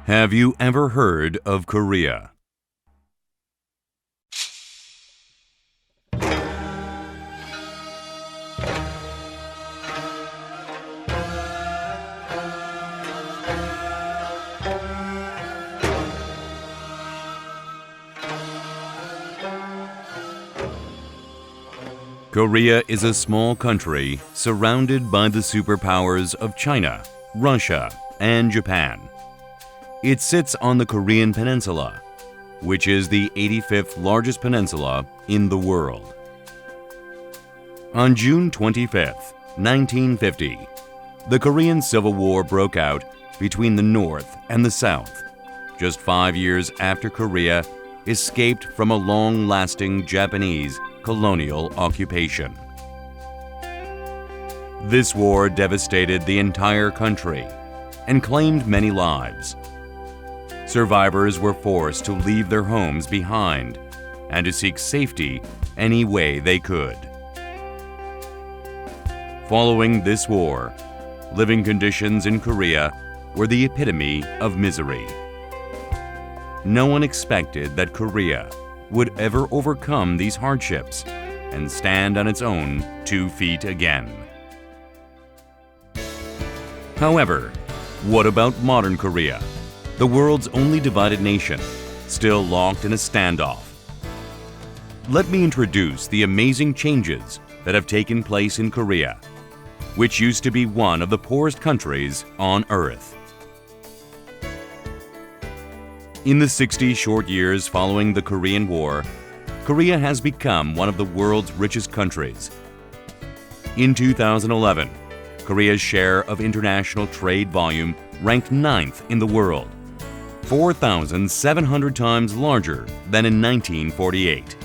Have you ever heard of Korea? Korea is a small country surrounded by the superpowers of China, Russia, and Japan. It sits on the Korean Peninsula, which is the 85th largest peninsula in the world. On June 25, 1950, the Korean Civil War broke out between the North and the South, just 5 years after Korea escaped from a long-lasting Japanese colonial occupation. This war devastated the entire country and claimed many lives. Survivors were forced to leave their homes behind and to seek safety any way they could. Following this war, living conditions in Korea were the epitome of misery. No one expected that Korea would ever overcome these hardships and stand on its own 2 feet again. However, what about modern Korea, the world's only divided nation, still locked in a standoff? Let me introduce the amazing changes that have taken place in Korea, which used to be one of the poorest countries on Earth. In the 60 short years following the Korean War, Korea has become one of the world's richest countries. In 2011, Korea's share of international trade volume ranked 9th in the world, 4,700 times larger than in 1948.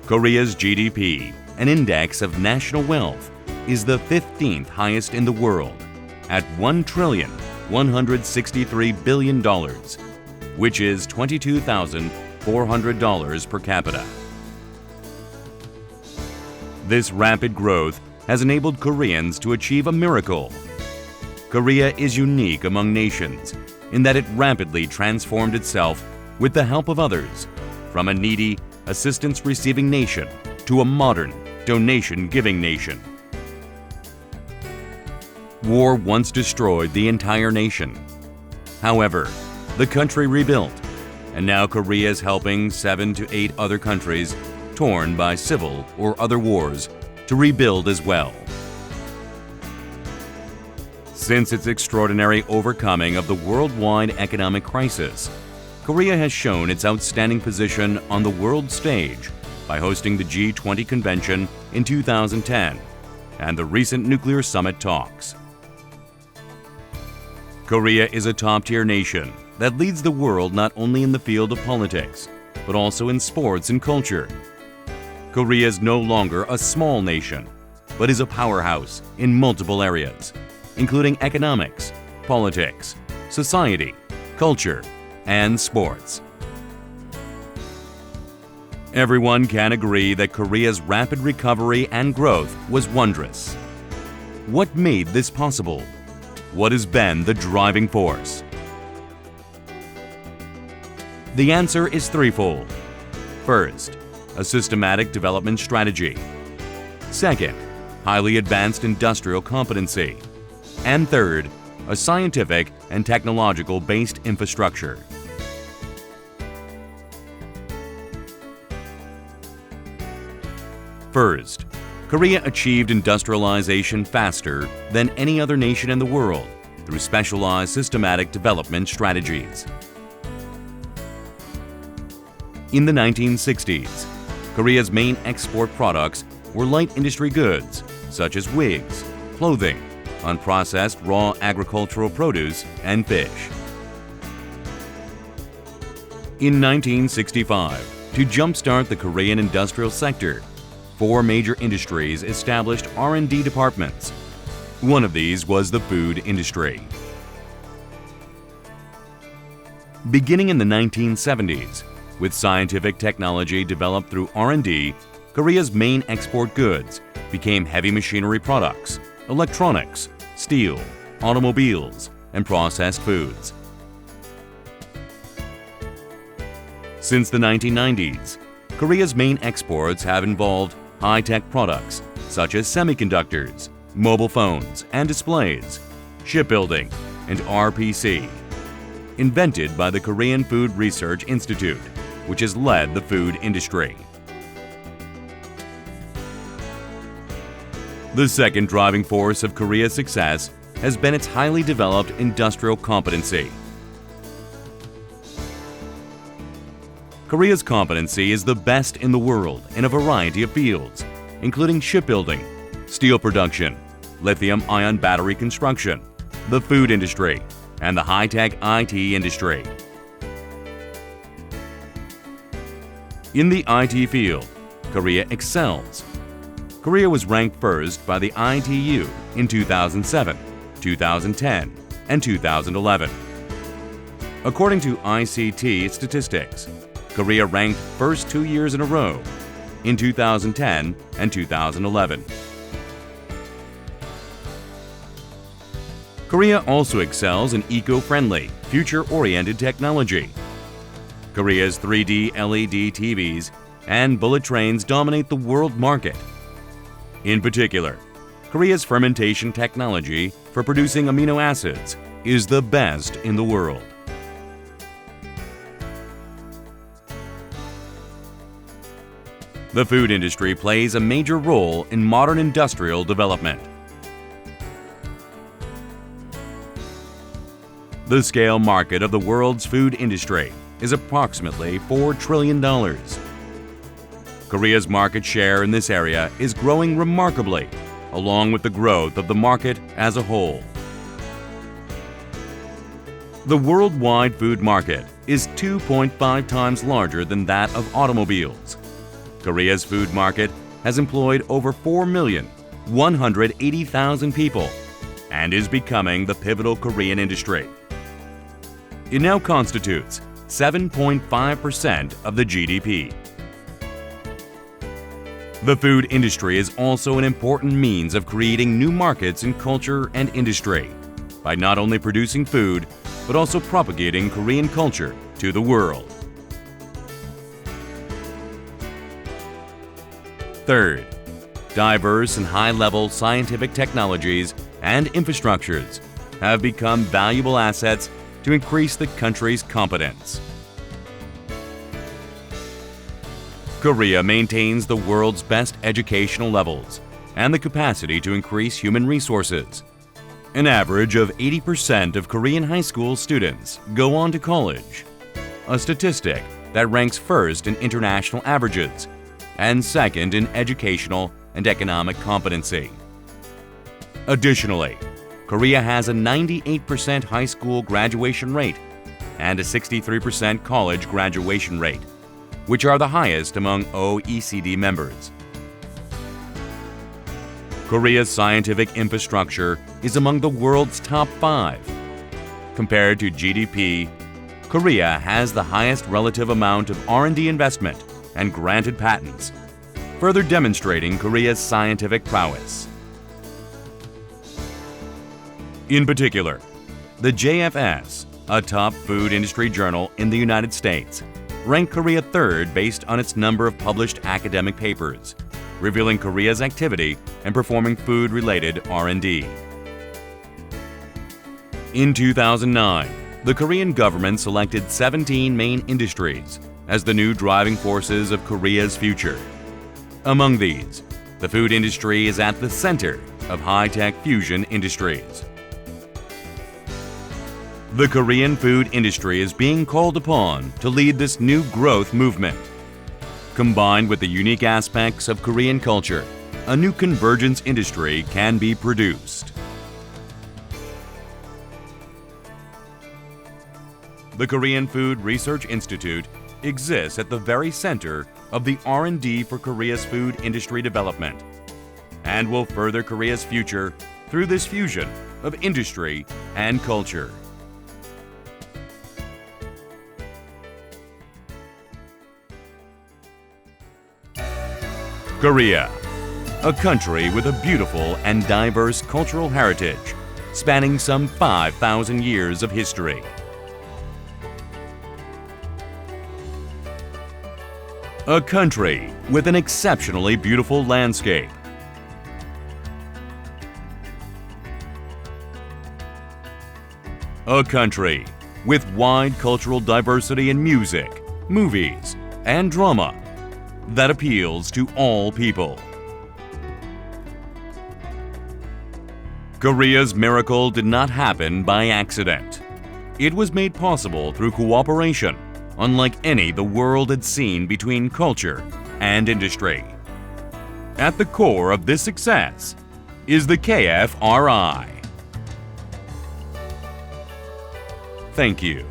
Korea's GDP, an index of national wealth, is the 15th highest in the world at $1,163 billion, which is $22,400 per capita. This rapid growth has enabled Koreans to achieve a miracle. Korea is unique among nations in that it rapidly transformed itself with the help of others, from a needy, assistance-receiving nation to a modern, donation-giving nation. War once destroyed the entire nation. However, the country rebuilt, and now Korea is helping 7 to 8 other countries torn by civil or other wars to rebuild as well. Since its extraordinary overcoming of the worldwide economic crisis, Korea has shown its outstanding position on the world stage by hosting the G20 convention in 2010 and the recent nuclear summit talks. Korea is a top-tier nation that leads the world not only in the field of politics, but also in sports and culture. Korea is no longer a small nation, but is a powerhouse in multiple areas, including economics, politics, society, culture, and sports. Everyone can agree that Korea's rapid recovery and growth was wondrous. What made this possible? What has been the driving force? The answer is threefold. First, a systematic development strategy. Second, highly advanced industrial competency. And third, a scientific and technological-based infrastructure. First, Korea achieved industrialization faster than any other nation in the world through specialized systematic development strategies. In the 1960s, Korea's main export products were light industry goods such as wigs, clothing, unprocessed raw agricultural produce, and fish. In 1965, to jumpstart the Korean industrial sector, 4 major industries established R&D departments. One of these was the food industry. Beginning in the 1970s, with scientific technology developed through R&D, Korea's main export goods became heavy machinery products, electronics, steel, automobiles, and processed foods. Since the 1990s, Korea's main exports have involved high-tech products such as semiconductors, mobile phones and displays, shipbuilding, and RPC, invented by the Korean Food Research Institute, which has led the food industry. The second driving force of Korea's success has been its highly developed industrial competency. Korea's competency is the best in the world in a variety of fields, including shipbuilding, steel production, lithium-ion battery construction, the food industry, and the high-tech IT industry. In the IT field, Korea excels. Korea was ranked first by the ITU in 2007, 2010, and 2011. According to ICT statistics, Korea ranked first 2 years in a row, in 2010 and 2011. Korea also excels in eco-friendly, future-oriented technology. Korea's 3D LED TVs and bullet trains dominate the world market. In particular, Korea's fermentation technology for producing amino acids is the best in the world. The food industry plays a major role in modern industrial development. The scale market of the world's food industry is approximately $4 trillion. Korea's market share in this area is growing remarkably, along with the growth of the market as a whole. The worldwide food market is 2.5 times larger than that of automobiles. Korea's food market has employed over 4,180,000 people and is becoming the pivotal Korean industry. It now constitutes 7.5% of the GDP. The food industry is also an important means of creating new markets in culture and industry by not only producing food, but also propagating Korean culture to the world. Third, diverse and high-level scientific technologies and infrastructures have become valuable assets to increase the country's competence. Korea maintains the world's best educational levels and the capacity to increase human resources. An average of 80% of Korean high school students go on to college, a statistic that ranks first in international averages and second in educational and economic competency. Additionally, Korea has a 98% high school graduation rate and a 63% college graduation rate, which are the highest among OECD members. Korea's scientific infrastructure is among the world's top 5. Compared to GDP, Korea has the highest relative amount of R&D investment and granted patents, further demonstrating Korea's scientific prowess. In particular, the JFS, a top food industry journal in the United States, ranked Korea third based on its number of published academic papers, revealing Korea's activity in performing food-related R&D. In 2009, the Korean government selected 17 main industries as the new driving forces of Korea's future. Among these, the food industry is at the center of high-tech fusion industries. The Korean food industry is being called upon to lead this new growth movement. Combined with the unique aspects of Korean culture, a new convergence industry can be produced. The Korean Food Research Institute exists at the very center of the R&D for Korea's food industry development and will further Korea's future through this fusion of industry and culture. Korea, a country with a beautiful and diverse cultural heritage, spanning some 5,000 years of history. A country with an exceptionally beautiful landscape. A country with wide cultural diversity in music, movies, and drama that appeals to all people. Korea's miracle did not happen by accident. It was made possible through cooperation, unlike any the world had seen between culture and industry. At the core of this success is the KFRI. Thank you.